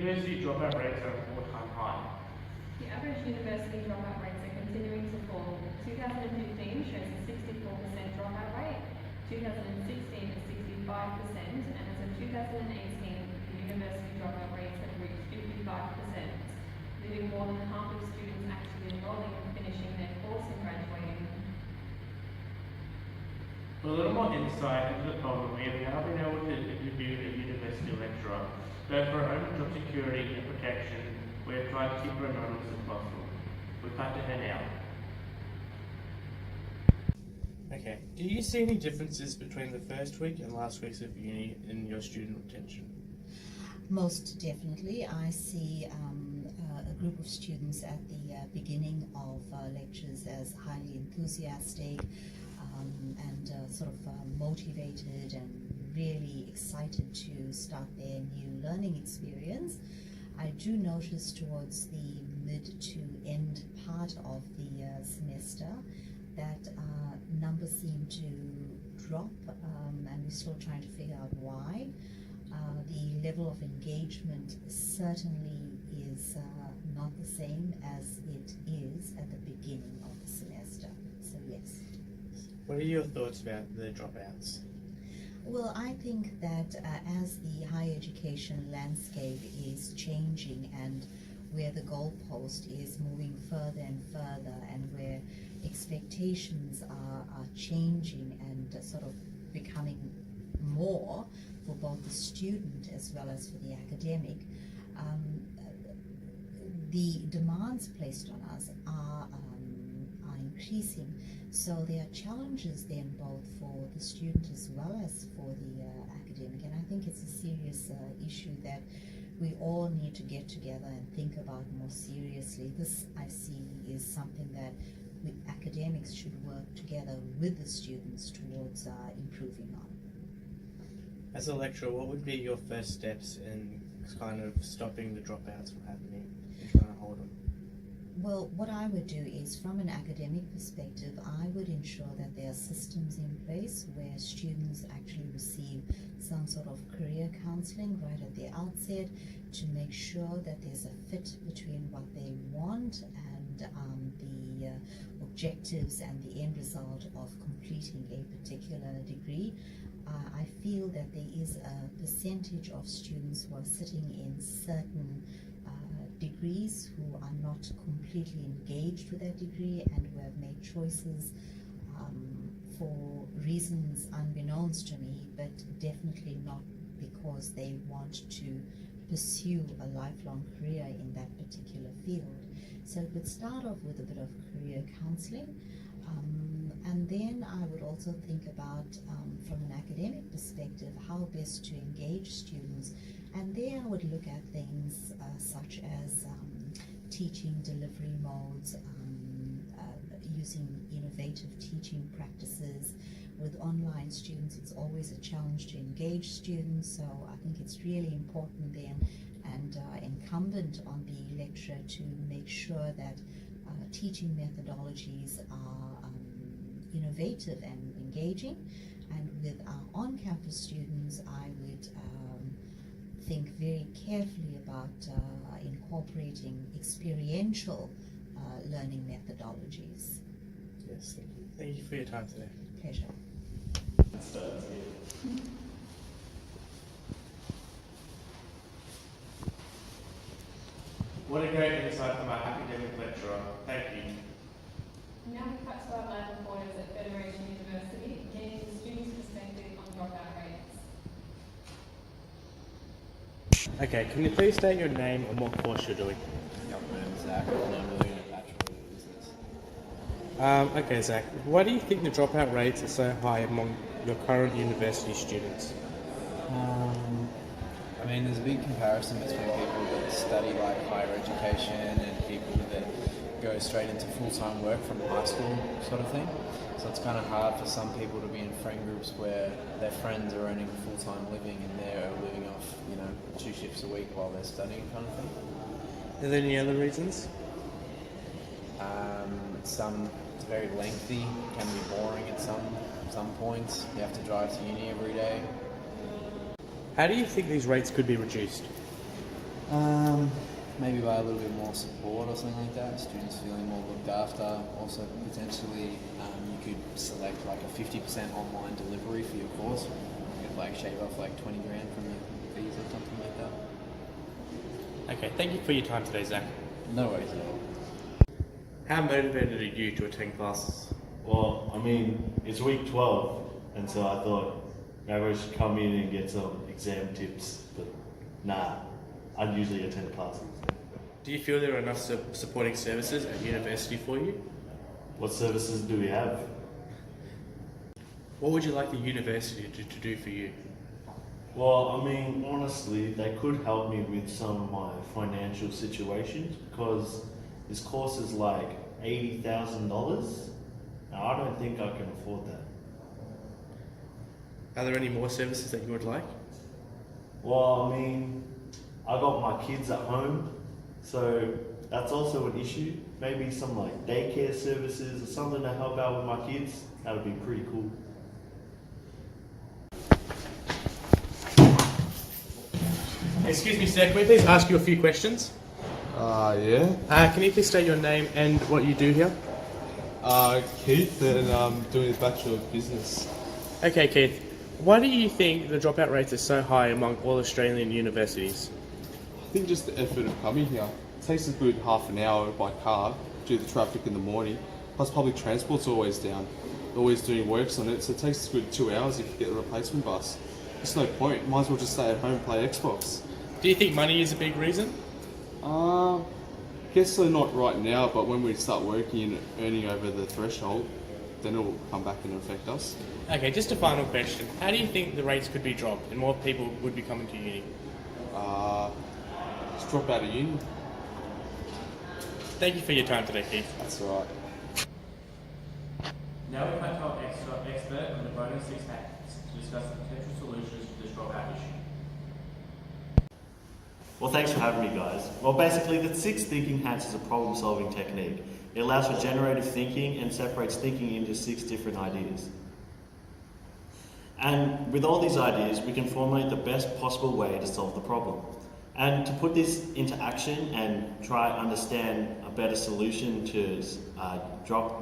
University dropout rates are at all-time high. The average university dropout rates are continuing to fall. 2015 shows a 64% dropout rate, 2016 a 65%, and as of 2018, the university dropout rates have reached 55%, leaving more than half of students actually enrolling and finishing their course and graduating. For a little more insight into the problem, we have now been able to interview a university lecturer. Though for our own job security and protection, we have tried to keep her anonymous as possible. We'll cut to her now. Okay, do you see any differences between the first week and last weeks of uni in your student retention? Most definitely. I see a group of students at the beginning of lectures as highly enthusiastic and sort of motivated and really excited to start their new learning experience. I do notice towards the mid to end part of the semester that numbers seem to drop, and we're still trying to figure out why. The level of engagement certainly is not the same as it is at the beginning of the semester. So yes. What are your thoughts about the dropouts? Well, I think that as the higher education landscape is changing and where the goalpost is moving further and further and where expectations are changing and sort of becoming more for both the student as well as for the academic, the demands placed on us are increasing. So there are challenges then both for the student as well as for the academic, and I think it's a serious issue that we all need to get together and think about more seriously. This, I see, is something that we academics should work together with the students towards improving on. As a lecturer, what would be your first steps in kind of stopping the dropouts from happening and trying to hold them? Well, what I would do is, from an academic perspective, I would ensure that there are systems in place where students actually receive some sort of career counseling right at the outset to make sure that there's a fit between what they want and the objectives and the end result of completing a particular degree. I feel that there is a percentage of students who are sitting in certain degrees who are not completely engaged with that degree and who have made choices for reasons unbeknownst to me, but definitely not because they want to pursue a lifelong career in that particular field. So it would start off with a bit of career counseling, and then I would also think about, from an academic perspective, how best to engage students. And there I would look at things such as teaching delivery modes, using innovative teaching practices. With online students, it's always a challenge to engage students, so I think it's really important then and incumbent on the lecturer to make sure that teaching methodologies are innovative and engaging. And with our on-campus students, I would think very carefully about incorporating experiential learning methodologies. Yes, thank you. Thank you for your time today. Pleasure. What a great insight from our academic lecturer. Thank you. Now we cut to our lab reporters at Federation University, getting the students' perspective on dropout rates. Okay, can you please state your name and what course you're doing? My name's Zach, and I'm doing a Bachelor of Business. Okay, Zach, why do you think the dropout rates are so high among your current university students? I mean, there's a big comparison between people that study like higher education and people that go straight into full-time work from high school sort of thing. So it's kind of hard for some people to be in friend groups where their friends are earning a full-time living and they're living off, 2 shifts a week while they're studying kind of thing. Are there any other reasons? It's very lengthy, can be boring at some points. You have to drive to uni every day. How do you think these rates could be reduced? Maybe by a little bit more support or something like that, students feeling more looked after. Also, potentially, you could select like a 50% online delivery for your course. You could like shave off like 20 grand from your fees or something like that. Okay, thank you for your time today, Zach. No worries at all. How motivated are you to attend classes? Well, I mean, it's week 12, and so I thought maybe I should come in and get some exam tips, but nah, I'd usually attend classes. Do you feel there are enough supporting services at university for you? What services do we have? What would you like the university to do for you? Well, I mean, honestly, they could help me with some of my financial situations because this course is like $80,000. Now, I don't think I can afford that. Are there any more services that you would like? Well, I mean, I got my kids at home, so that's also an issue. Maybe some like daycare services or something to help out with my kids. That would be pretty cool. Excuse me, sir, can we please ask you a few questions? Yeah. Can you please state your name and what you do here? Keith, and I'm doing a Bachelor of Business. Okay, Keith. Why do you think the dropout rates are so high among all Australian universities? I think just the effort of coming here. It takes a good half an hour by car due to the traffic in the morning. Plus public transport's always down. They're always doing works on it, so it takes a good 2 hours if you get a replacement bus. There's no point. Might as well just stay at home and play Xbox. Do you think money is a big reason? Guess so, not right now, but when we start working and earning over the threshold, then it'll come back and affect us. Okay, just a final question. How do you think the rates could be dropped and more people would be coming to uni? Just drop out of uni. Thank you for your time today, Keith. That's all right. Now we'd like to have our expert on the bonus 6 hacks to discuss the potential solutions to this dropout issue. Well, thanks for having me, guys. Well, basically, the 6 thinking hats is a problem-solving technique. It allows for generative thinking and separates thinking into 6 different ideas. And with all these ideas, we can formulate the best possible way to solve the problem. And to put this into action and try and understand a better solution to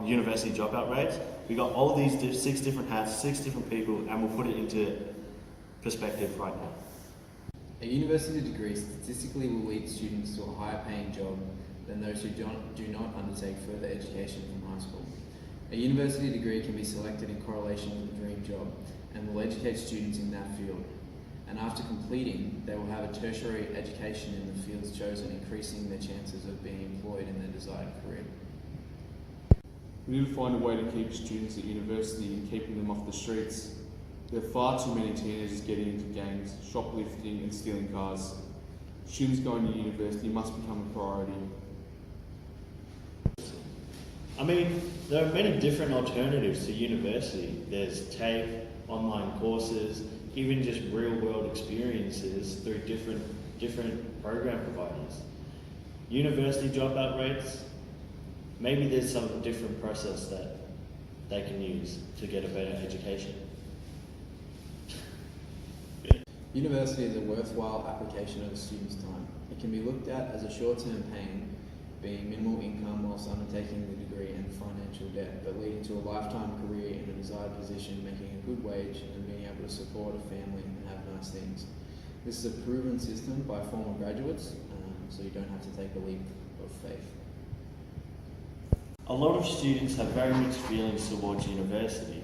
university dropout rates, we got all these 6 different hats, 6 different people, and we'll put it into perspective right now. A university degree statistically will lead students to a higher paying job than those who do not undertake further education from high school. A university degree can be selected in correlation with a dream job and will educate students in that field. And after completing, they will have a tertiary education in the fields chosen, increasing their chances of being employed in their desired career. We need to find a way to keep students at university and keeping them off the streets. There are far too many teenagers getting into gangs, shoplifting and stealing cars. Students going to university must become a priority. I mean, there are many different alternatives to university. There's TAFE, online courses, even just real-world experiences through different program providers. University dropout rates, maybe there's some different process that they can use to get a better education. University is a worthwhile application of a student's time. It can be looked at as a short-term pain, being minimal income whilst undertaking the degree and financial debt, but leading to a lifetime career in a desired position, making a good wage and being able to support a family and have nice things. This is a proven system by former graduates, so you don't have to take a leap of faith. A lot of students have very mixed feelings towards university.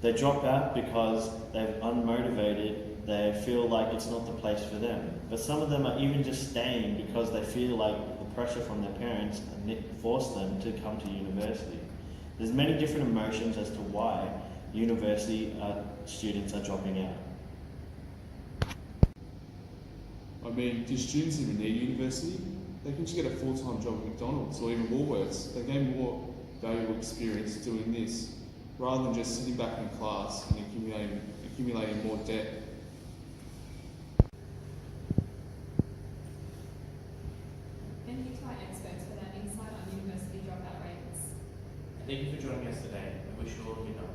They drop out because they're unmotivated, they feel like it's not the place for them. But some of them are even just staying because they feel like the pressure from their parents force them to come to university. There's many different emotions as to why university students are dropping out. I mean, do students even need university? They can just get a full-time job at McDonald's or even Woolworths. They gain more valuable experience doing this, rather than just sitting back in class and accumulating more debt. Thank you to our experts for that insight on university dropout rates. Thank you for joining us today. I wish you all good night.